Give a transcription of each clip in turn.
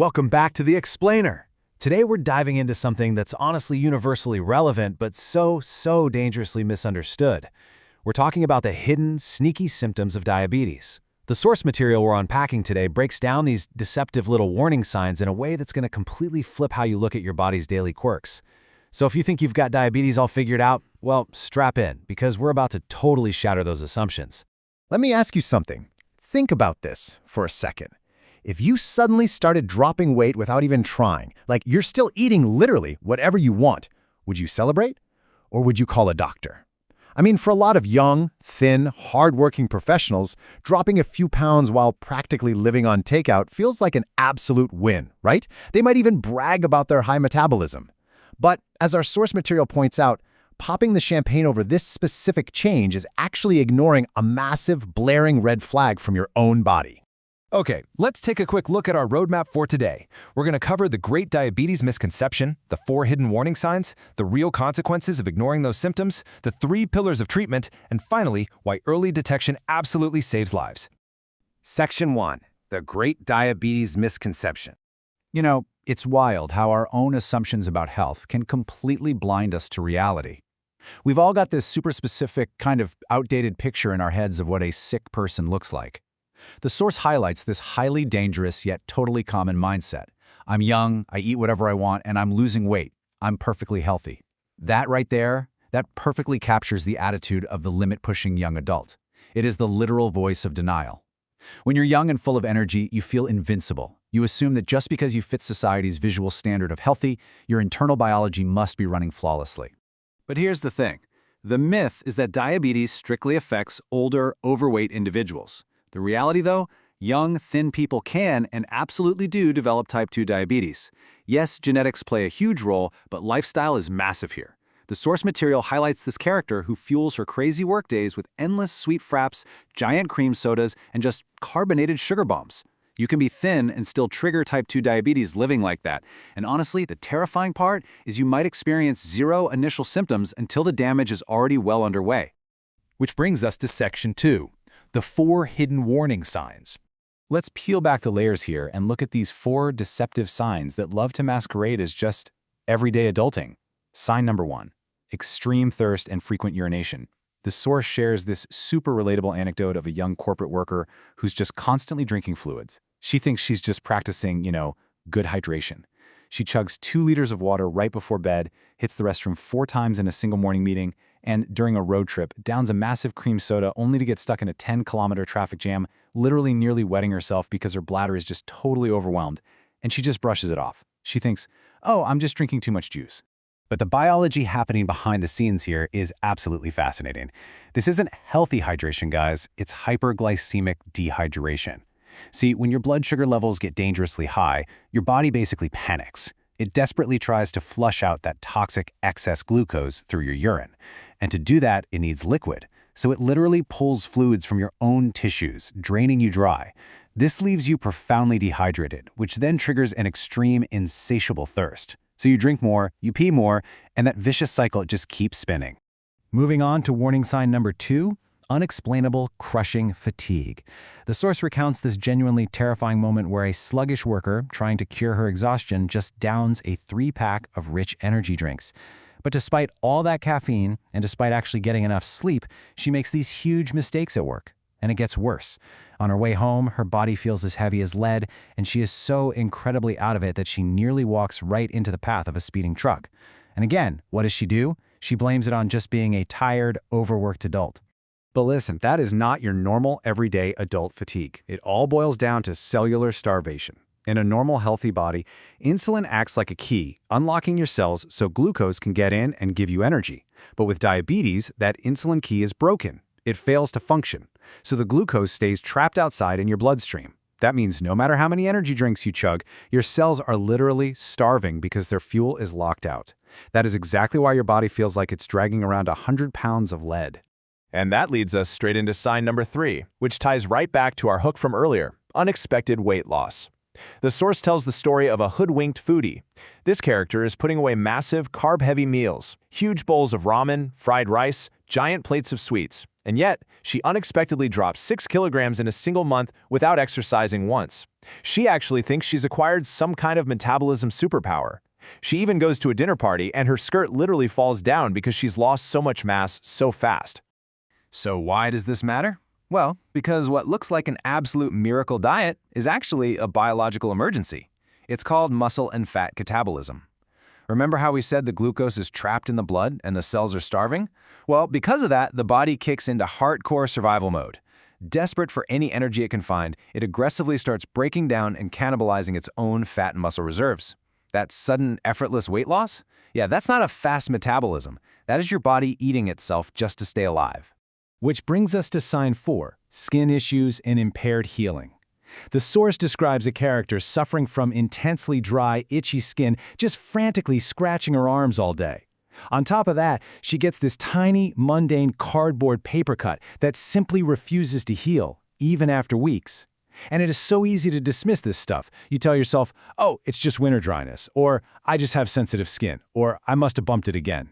Welcome back to The Explainer. Today we're diving into something that's honestly universally relevant but so dangerously misunderstood. We're talking about the hidden, sneaky symptoms of diabetes. The source material we're unpacking today breaks down these deceptive little warning signs in a way that's going to completely flip how you look at your body's daily quirks. So if you think you've got diabetes all figured out, well, strap in, because we're about to totally shatter those assumptions. Let me ask you something. Think about this for a second. If you suddenly started dropping weight without even trying, like you're still eating literally whatever you want, would you celebrate? Or would you call a doctor? I mean, for a lot of young, thin, hardworking professionals, dropping a few pounds while practically living on takeout feels like an absolute win, right? They might even brag about their high metabolism. But as our source material points out, popping the champagne over this specific change is actually ignoring a massive, blaring red flag from your own body. Okay, let's take a quick look at our roadmap for today. We're going to cover the great diabetes misconception, the 4 hidden warning signs, the real consequences of ignoring those symptoms, the 3 pillars of treatment, and finally, why early detection absolutely saves lives. Section 1. The Great Diabetes Misconception. You know, it's wild how our own assumptions about health can completely blind us to reality. We've all got this super specific, kind of outdated picture in our heads of what a sick person looks like. The source highlights this highly dangerous yet totally common mindset. I'm young, I eat whatever I want, and I'm losing weight. I'm perfectly healthy. That right there, that perfectly captures the attitude of the limit-pushing young adult. It is the literal voice of denial. When you're young and full of energy, you feel invincible. You assume that just because you fit society's visual standard of healthy, your internal biology must be running flawlessly. But here's the thing. The myth is that diabetes strictly affects older, overweight individuals. The reality, though, young, thin people can and absolutely do develop type 2 diabetes. Yes, genetics play a huge role, but lifestyle is massive here. The source material highlights this character who fuels her crazy workdays with endless sweet fraps, giant cream sodas, and just carbonated sugar bombs. You can be thin and still trigger type 2 diabetes living like that. And honestly, the terrifying part is you might experience 0 initial symptoms until the damage is already well underway. Which brings us to Section 2. The 4 hidden warning signs. Let's peel back the layers here and look at these 4 deceptive signs that love to masquerade as just everyday adulting. Sign number 1, extreme thirst and frequent urination. The source shares this super relatable anecdote of a young corporate worker who's just constantly drinking fluids. She thinks she's just practicing, good hydration. She chugs 2 liters of water right before bed, hits the restroom 4 times in a single morning meeting, and during a road trip, downs a massive cream soda only to get stuck in a 10-kilometer traffic jam, literally nearly wetting herself because her bladder is just totally overwhelmed, and she just brushes it off. She thinks, oh, I'm just drinking too much juice. But the biology happening behind the scenes here is absolutely fascinating. This isn't healthy hydration, guys. It's hyperglycemic dehydration. See, when your blood sugar levels get dangerously high, your body basically panics. It desperately tries to flush out that toxic excess glucose through your urine. And to do that, it needs liquid. So it literally pulls fluids from your own tissues, draining you dry. This leaves you profoundly dehydrated, which then triggers an extreme, insatiable thirst. So you drink more, you pee more, and that vicious cycle just keeps spinning. Moving on to warning sign number 2, unexplainable, crushing fatigue. The source recounts this genuinely terrifying moment where a sluggish worker, trying to cure her exhaustion, just downs a 3-pack of rich energy drinks. But despite all that caffeine, and despite actually getting enough sleep, she makes these huge mistakes at work. And it gets worse. On her way home, her body feels as heavy as lead, and she is so incredibly out of it that she nearly walks right into the path of a speeding truck. And again, what does she do? She blames it on just being a tired, overworked adult. But listen, that is not your normal, everyday adult fatigue. It all boils down to cellular starvation. In a normal, healthy body, insulin acts like a key, unlocking your cells so glucose can get in and give you energy. But with diabetes, that insulin key is broken. It fails to function. So the glucose stays trapped outside in your bloodstream. That means no matter how many energy drinks you chug, your cells are literally starving because their fuel is locked out. That is exactly why your body feels like it's dragging around 100 pounds of lead. And that leads us straight into sign number 3, which ties right back to our hook from earlier, unexpected weight loss. The source tells the story of a hoodwinked foodie. This character is putting away massive, carb-heavy meals, huge bowls of ramen, fried rice, giant plates of sweets, And yet, she unexpectedly dropped 6 kilograms in a single month without exercising once. She actually thinks she's acquired some kind of metabolism superpower. She even goes to a dinner party and her skirt literally falls down because she's lost so much mass so fast. So why does this matter? Well, because what looks like an absolute miracle diet is actually a biological emergency. It's called muscle and fat catabolism. Remember how we said the glucose is trapped in the blood and the cells are starving? Well, because of that, the body kicks into hardcore survival mode. Desperate for any energy it can find, it aggressively starts breaking down and cannibalizing its own fat and muscle reserves. That sudden, effortless weight loss? Yeah, that's not a fast metabolism. That is your body eating itself just to stay alive. Which brings us to sign 4, skin issues and impaired healing. The source describes a character suffering from intensely dry, itchy skin, just frantically scratching her arms all day. On top of that, she gets this tiny, mundane cardboard paper cut that simply refuses to heal, even after weeks. And it is so easy to dismiss this stuff. You tell yourself, oh, it's just winter dryness, or I just have sensitive skin, or I must have bumped it again.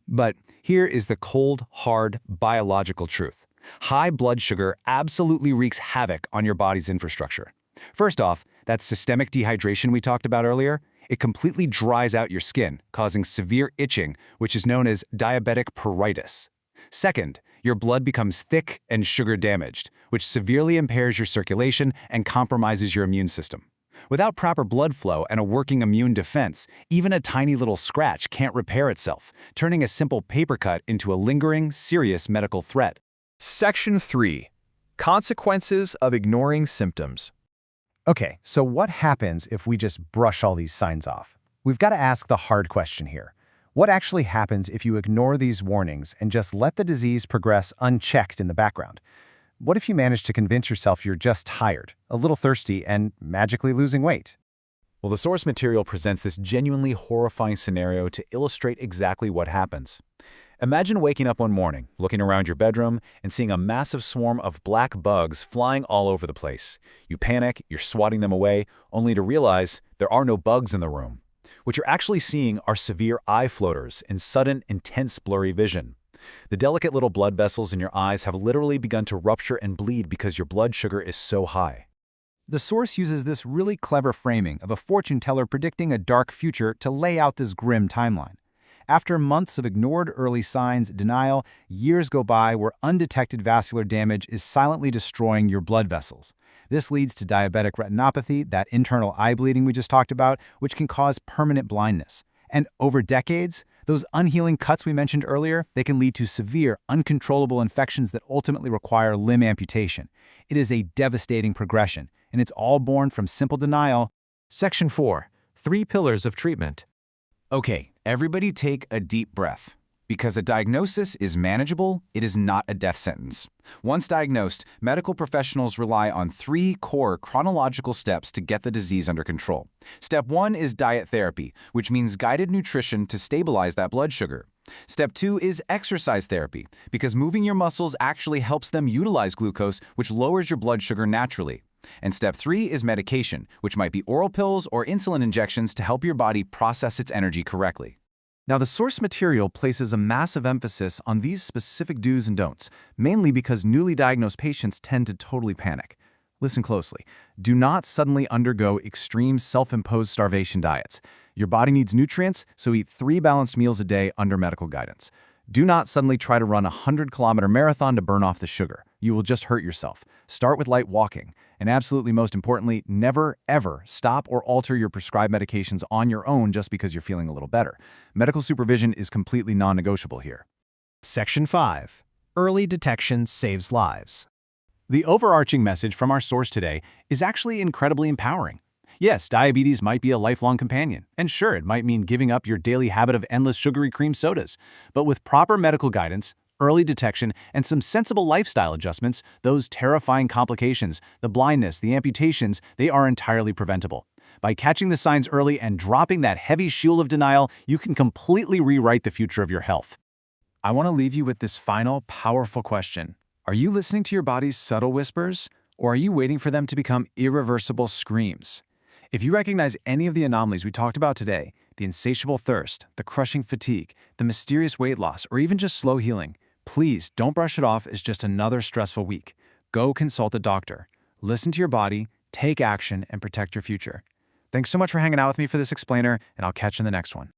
But here is the cold, hard, biological truth. High blood sugar absolutely wreaks havoc on your body's infrastructure. First off, that systemic dehydration we talked about earlier, it completely dries out your skin, causing severe itching, which is known as diabetic pruritus. Second, your blood becomes thick and sugar damaged, which severely impairs your circulation and compromises your immune system. Without proper blood flow and a working immune defense, even a tiny little scratch can't repair itself, turning a simple paper cut into a lingering, serious medical threat. Section 3. Consequences of ignoring symptoms. Okay, so what happens if we just brush all these signs off? We've got to ask the hard question here. What actually happens if you ignore these warnings and just let the disease progress unchecked in the background? What if you manage to convince yourself you're just tired, a little thirsty, and magically losing weight? Well, the source material presents this genuinely horrifying scenario to illustrate exactly what happens. Imagine waking up one morning, looking around your bedroom, and seeing a massive swarm of black bugs flying all over the place. You panic, you're swatting them away, only to realize there are no bugs in the room. What you're actually seeing are severe eye floaters and sudden, intense blurry vision. The delicate little blood vessels in your eyes have literally begun to rupture and bleed because your blood sugar is so high. The source uses this really clever framing of a fortune teller predicting a dark future to lay out this grim timeline. After months of ignored early signs, denial, years go by where undetected vascular damage is silently destroying your blood vessels. This leads to diabetic retinopathy, that internal eye bleeding we just talked about, which can cause permanent blindness. And over decades, those unhealing cuts we mentioned earlier, they can lead to severe, uncontrollable infections that ultimately require limb amputation. It is a devastating progression, and it's all born from simple denial. Section 4. 3 pillars of treatment. Okay, everybody take a deep breath. Because a diagnosis is manageable, it is not a death sentence. Once diagnosed, medical professionals rely on 3 core chronological steps to get the disease under control. Step 1 is diet therapy, which means guided nutrition to stabilize that blood sugar. Step 2 is exercise therapy, because moving your muscles actually helps them utilize glucose, which lowers your blood sugar naturally. And step 3 is medication, which might be oral pills or insulin injections to help your body process its energy correctly. Now, the source material places a massive emphasis on these specific do's and don'ts, mainly because newly diagnosed patients tend to totally panic. Listen closely. Do not suddenly undergo extreme self-imposed starvation diets. Your body needs nutrients, so eat 3 balanced meals a day under medical guidance. Do not suddenly try to run a 100-kilometer marathon to burn off the sugar. You will just hurt yourself. Start with light walking. And absolutely most importantly, never, ever stop or alter your prescribed medications on your own just because you're feeling a little better. Medical supervision is completely non-negotiable here. Section 5. Early detection saves lives. The overarching message from our source today is actually incredibly empowering. Yes, diabetes might be a lifelong companion, and sure, it might mean giving up your daily habit of endless sugary cream sodas. But with proper medical guidance, early detection, and some sensible lifestyle adjustments, those terrifying complications, the blindness, the amputations, they are entirely preventable. By catching the signs early and dropping that heavy shoe of denial, you can completely rewrite the future of your health. I want to leave you with this final, powerful question. Are you listening to your body's subtle whispers, or are you waiting for them to become irreversible screams? If you recognize any of the anomalies we talked about today, the insatiable thirst, the crushing fatigue, the mysterious weight loss, or even just slow healing, Please don't brush it off as just another stressful week. Go consult a doctor. Listen to your body, take action, and protect your future. Thanks so much for hanging out with me for this explainer, and I'll catch you in the next one.